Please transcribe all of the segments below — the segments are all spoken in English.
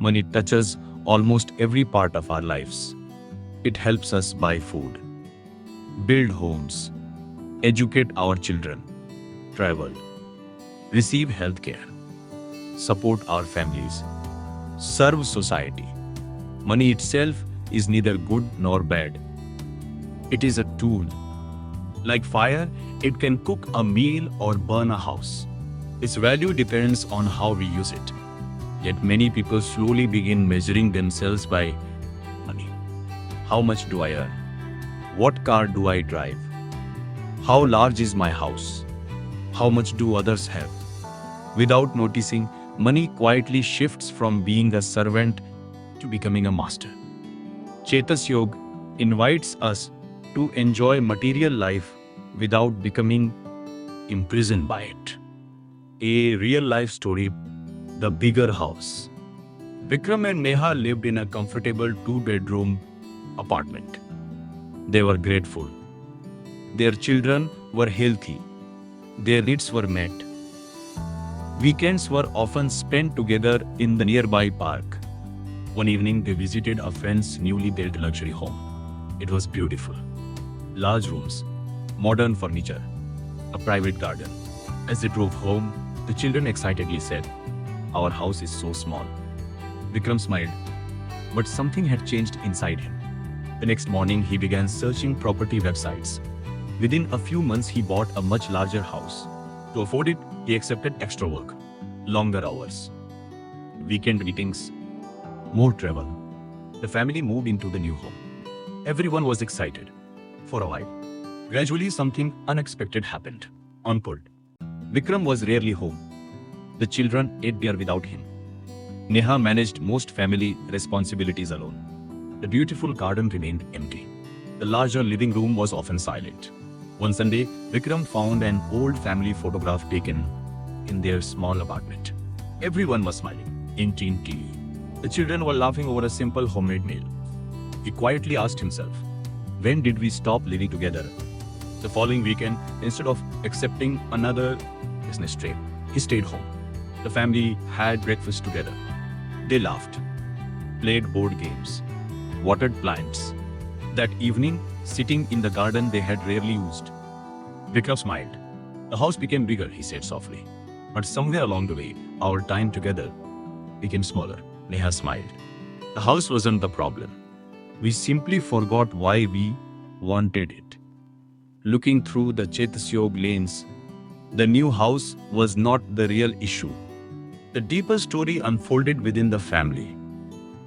Money touches almost every part of our lives. It helps us buy food, build homes, educate our children, travel, receive healthcare, support our families, serve society. Money itself is neither good nor bad. It is a tool. Like fire, it can cook a meal or burn a house. Its value depends on how we use it. Yet many people slowly begin measuring themselves by money. How much do I earn? What car do I drive? How large is my house? How much do others have? Without noticing, money quietly shifts from being a servant to becoming a master. Chetas Yoga invites us to enjoy material life without becoming imprisoned by it. A real life story, The Bigger House. Vikram and Neha lived in a comfortable two-bedroom apartment. They were grateful. Their children were healthy. Their needs were met. Weekends were often spent together in the nearby park. One evening, they visited a friend's newly built luxury home. It was beautiful. Large rooms, modern furniture, a private garden. As they drove home, the children excitedly said, "Our house is so small." Vikram smiled, but something had changed inside him. The next morning, he began searching property websites. Within a few months, he bought a much larger house. To afford it, he accepted extra work, longer hours, weekend meetings, more travel. The family moved into the new home. Everyone was excited. For a while. Gradually, something unexpected happened. Unpulled. Vikram was rarely home. The children ate there without him. Neha managed most family responsibilities alone. The beautiful garden remained empty. The larger living room was often silent. One Sunday, Vikram found an old family photograph taken in their small apartment. Everyone was smiling, eating tea. The children were laughing over a simple homemade meal. He quietly asked himself, when did we stop living together? The following weekend, instead of accepting another business trip, he stayed home. The family had breakfast together. They laughed, played board games, watered plants. That evening, sitting in the garden they had rarely used, Vikram smiled. The house became bigger, he said softly. But somewhere along the way, our time together became smaller. Neha smiled. The house wasn't the problem. We simply forgot why we wanted it. Looking through the Chetas Yoga lens, the new house was not the real issue. The deeper story unfolded within the family.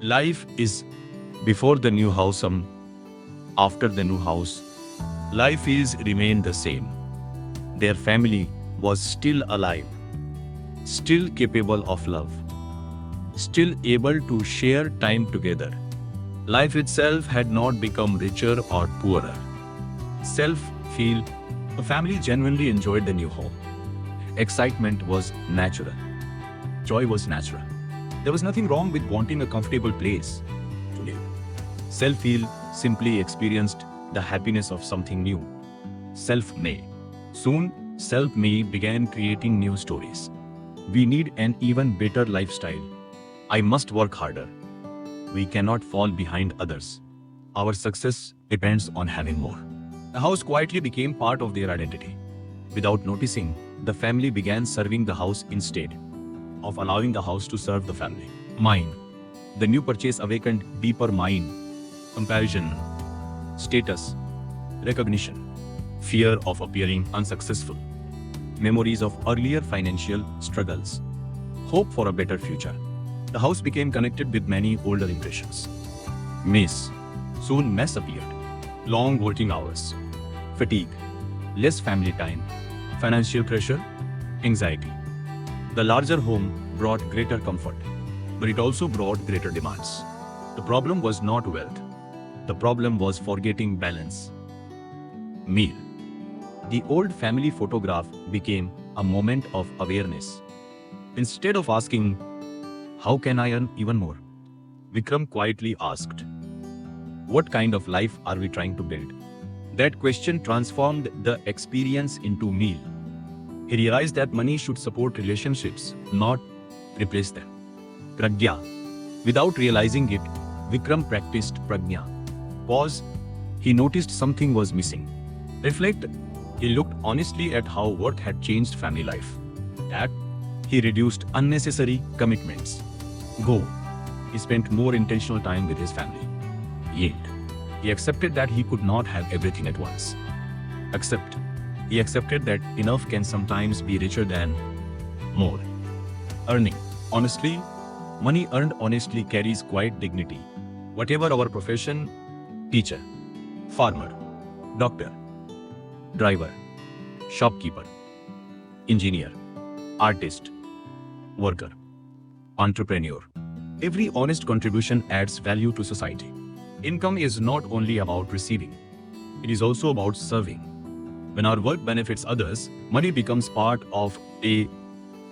Life is before the new house, after the new house. Life is remained the same. Their family was still alive, still capable of love, still able to share time together. Life itself had not become richer or poorer. Self-feel, the family genuinely enjoyed the new home. Excitement was natural. Joy was natural. There was nothing wrong with wanting a comfortable place to live. Self-feel simply experienced the happiness of something new. Self-made. Soon, self-me began creating new stories. We need an even better lifestyle. I must work harder. We cannot fall behind others. Our success depends on having more. The house quietly became part of their identity. Without noticing, the family began serving the house instead of allowing the house to serve the family. Mind. The new purchase awakened deeper mind, comparison, status, recognition, fear of appearing unsuccessful, memories of earlier financial struggles, hope for a better future. The house became connected with many older impressions. Mess. Soon mess appeared. Long working hours, fatigue, less family time, financial pressure, anxiety. The larger home brought greater comfort, but it also brought greater demands. The problem was not wealth. The problem was forgetting balance. Meal. The old family photograph became a moment of awareness. Instead of asking, "How can I earn even more?" Vikram quietly asked, "What kind of life are we trying to build?" That question transformed the experience into meal. He realized that money should support relationships, not replace them. Pragya. Without realizing it, Vikram practiced prajna. Pause. He noticed something was missing. Reflect. He looked honestly at how work had changed family life. That he reduced unnecessary commitments. Go. He spent more intentional time with his family. Yield. He accepted that he could not have everything at once. Accept. He accepted that enough can sometimes be richer than more. Earning. Honestly, money earned honestly carries quiet dignity. Whatever our profession, teacher, farmer, doctor, driver, shopkeeper, engineer, artist, worker, entrepreneur. Every honest contribution adds value to society. Income is not only about receiving, it is also about serving. When our work benefits others, money becomes part of a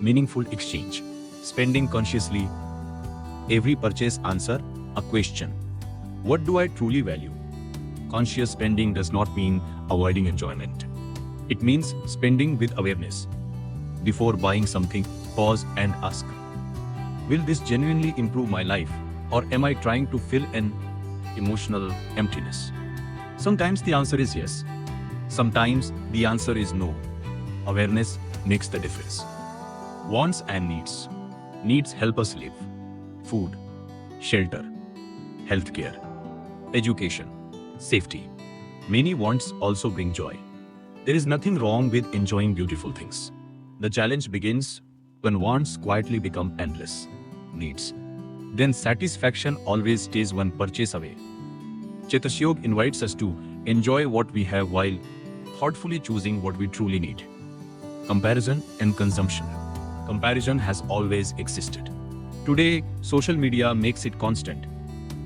meaningful exchange. Spending consciously, every purchase answer a question. What do I truly value? Conscious spending does not mean avoiding enjoyment. It means spending with awareness. Before buying something, pause and ask, will this genuinely improve my life, or am I trying to fill an emotional emptiness? Sometimes the answer is yes. Sometimes the answer is no. Awareness makes the difference. Wants and needs. Needs help us live. Food, shelter, healthcare, education, safety. Many wants also bring joy. There is nothing wrong with enjoying beautiful things. The challenge begins when wants quietly become endless. Needs. Then satisfaction always stays one purchase away. Chetasyog invites us to enjoy what we have while thoughtfully choosing what we truly need. Comparison and consumption. Comparison has always existed. Today, social media makes it constant.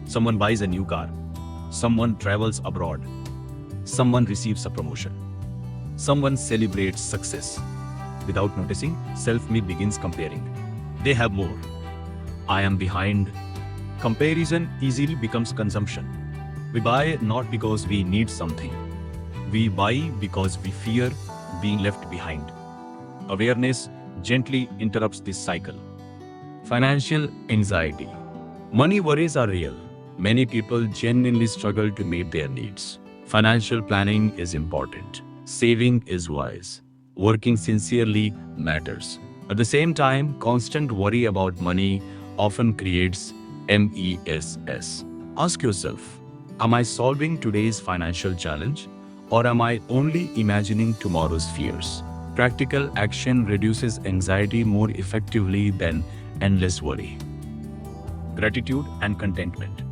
Someone buys a new car. Someone travels abroad. Someone receives a promotion. Someone celebrates success. Without noticing, self-me begins comparing. They have more. I am behind. Comparison easily becomes consumption. We buy not because we need something. We buy because we fear being left behind. Awareness gently interrupts this cycle. Financial anxiety. Money worries are real. Many people genuinely struggle to meet their needs. Financial planning is important. Saving is wise. Working sincerely matters. At the same time, constant worry about money often creates MESS. Ask yourself, am I solving today's financial challenge, or am I only imagining tomorrow's fears? Practical action reduces anxiety more effectively than endless worry. Gratitude and contentment.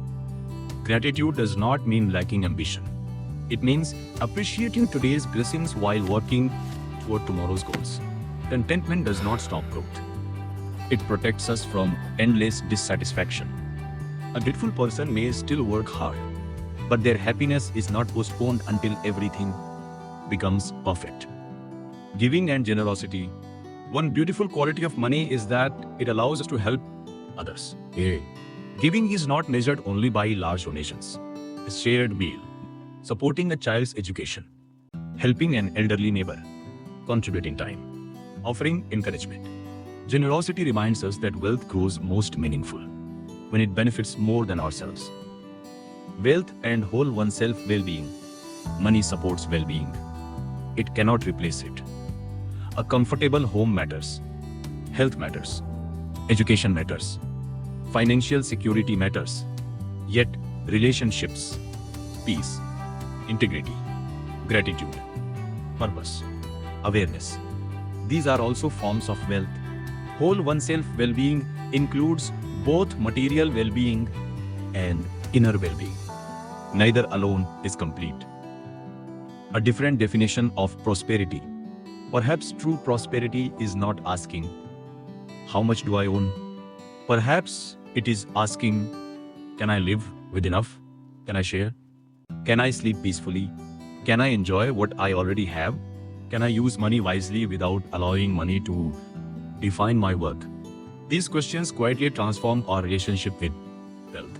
Gratitude does not mean lacking ambition. It means appreciating today's blessings while working toward tomorrow's goals. Contentment does not stop growth. It protects us from endless dissatisfaction. A grateful person may still work hard, but their happiness is not postponed until everything becomes perfect. Giving and generosity. One beautiful quality of money is that it allows us to help others. Giving is not measured only by large donations. A shared meal, supporting a child's education, helping an elderly neighbor, contributing time, offering encouragement. Generosity reminds us that wealth grows most meaningful when it benefits more than ourselves. Wealth and whole oneself well-being. Money supports well-being. It cannot replace it. A comfortable home matters. Health matters. Education matters. Financial security matters. Yet, relationships, peace, integrity, gratitude, purpose, awareness. These are also forms of wealth. Whole oneself well-being includes both material well-being and inner well-being. Neither alone is complete. A different definition of prosperity. Perhaps true prosperity is not asking, how much do I own? Perhaps it is asking, can I live with enough? Can I share? Can I sleep peacefully? Can I enjoy what I already have? Can I use money wisely without allowing money to define my worth? These questions quietly transform our relationship with wealth.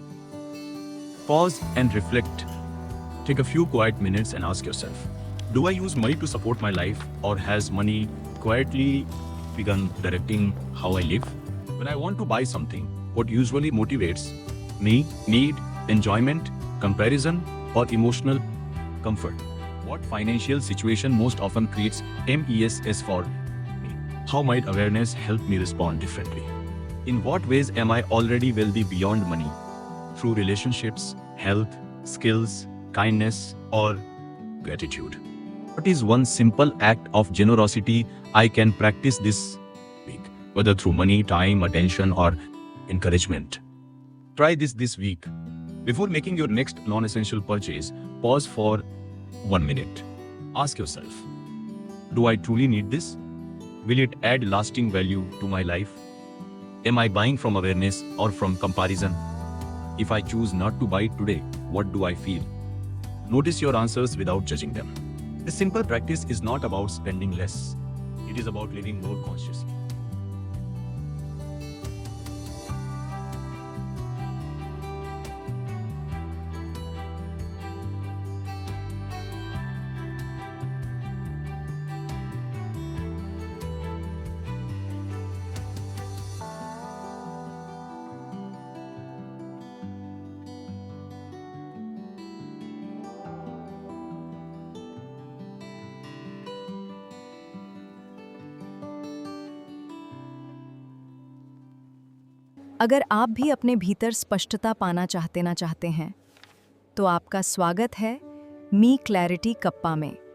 Pause and reflect. Take a few quiet minutes and ask yourself, do I use money to support my life, or has money quietly begun directing how I live? When I want to buy something, What usually motivates me? Need, enjoyment, comparison, or emotional comfort? What financial situation most often creates MESS for me? How might awareness help me respond differently? In what ways am I already wealthy beyond money? Through relationships, health, skills, kindness, or gratitude? What is one simple act of generosity I can practice this week, whether through money, time, attention, or encouragement? Try this week. Before making your next non-essential purchase, pause for 1 minute. Ask yourself, do I truly need this? Will it add lasting value to my life? Am I buying from awareness or from comparison? If I choose not to buy it today, what do I feel? Notice your answers without judging them. This simple practice is not about spending less. It is about living more consciously. अगर आप भी अपने भीतर स्पष्टता पाना चाहते हैं तो आपका स्वागत है मी क्लैरिटी कप्पा में।